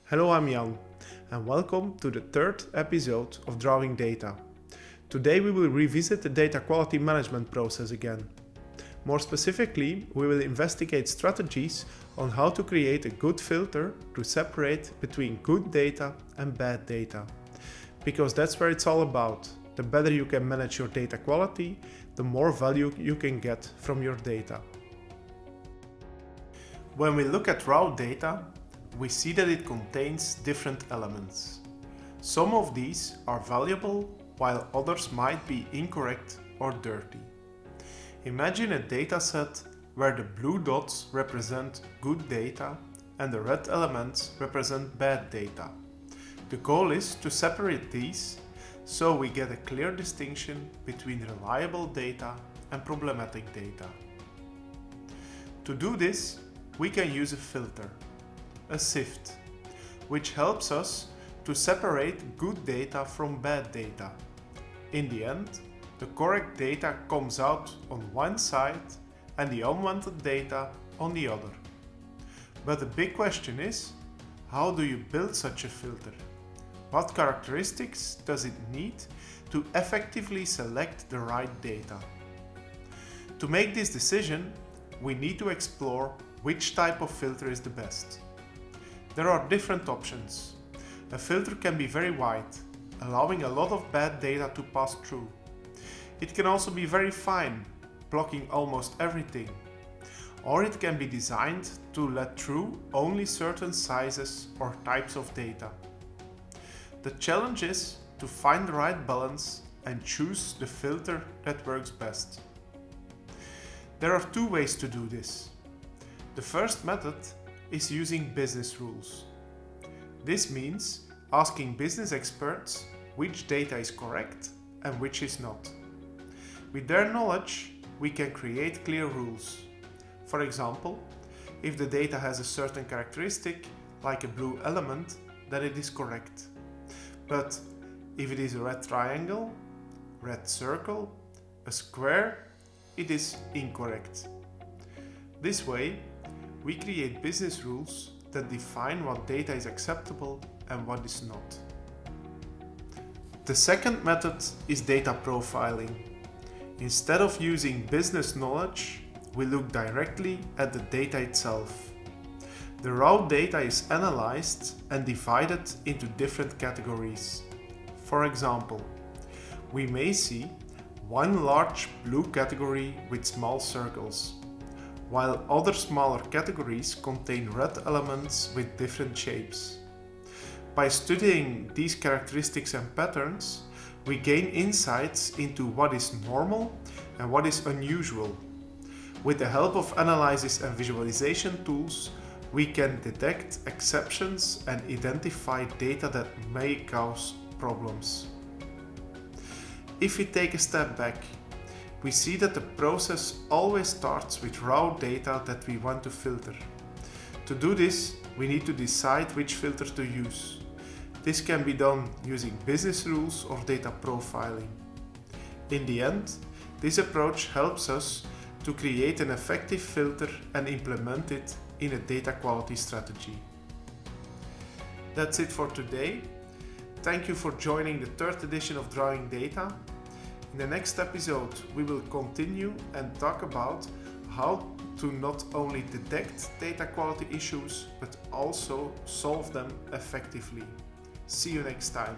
Hello, I'm Jan, and welcome to the third episode of Drawing Data. Today we will revisit the data quality management process again. More specifically, we will investigate strategies on how to create a good filter to separate between good data and bad data. Because that's where it's all about. The better you can manage your data quality, the more value you can get from your data. When we look at raw data, we see that it contains different elements. Some of these are valuable, while others might be incorrect or dirty. Imagine a dataset where the blue dots represent good data and the red elements represent bad data. The goal is to separate these so we get a clear distinction between reliable data and problematic data. To do this, we can use a filter, a sift, which helps us to separate good data from bad data. In the end, the correct data comes out on one side and the unwanted data on the other. But the big question is, how do you build such a filter? What characteristics does it need to effectively select the right data? To make this decision, we need to explore which type of filter is the best. There are different options. A filter can be very wide, allowing a lot of bad data to pass through. It can also be very fine, blocking almost everything. Or it can be designed to let through only certain sizes or types of data. The challenge is to find the right balance and choose the filter that works best. There are two ways to do this. The first method is using business rules. This means asking business experts which data is correct and which is not. With their knowledge, we can create clear rules. For example, if the data has a certain characteristic, like a blue element, then it is correct. But if it is a red triangle, red circle, a square, it is incorrect. This way, we create business rules that define what data is acceptable and what is not. The second method is data profiling. Instead of using business knowledge, we look directly at the data itself. The raw data is analyzed and divided into different categories. For example, we may see one large blue category with small circles, while other smaller categories contain red elements with different shapes. By studying these characteristics and patterns, we gain insights into what is normal and what is unusual. With the help of analysis and visualization tools, we can detect exceptions and identify data that may cause problems. If we take a step back, we see that the process always starts with raw data that we want to filter. To do this, we need to decide which filter to use. This can be done using business rules or data profiling. In the end, this approach helps us to create an effective filter and implement it in a data quality strategy. That's it for today. Thank you for joining the third edition of Drawing Data. In the next episode, we will continue and talk about how to not only detect data quality issues, but also solve them effectively. See you next time.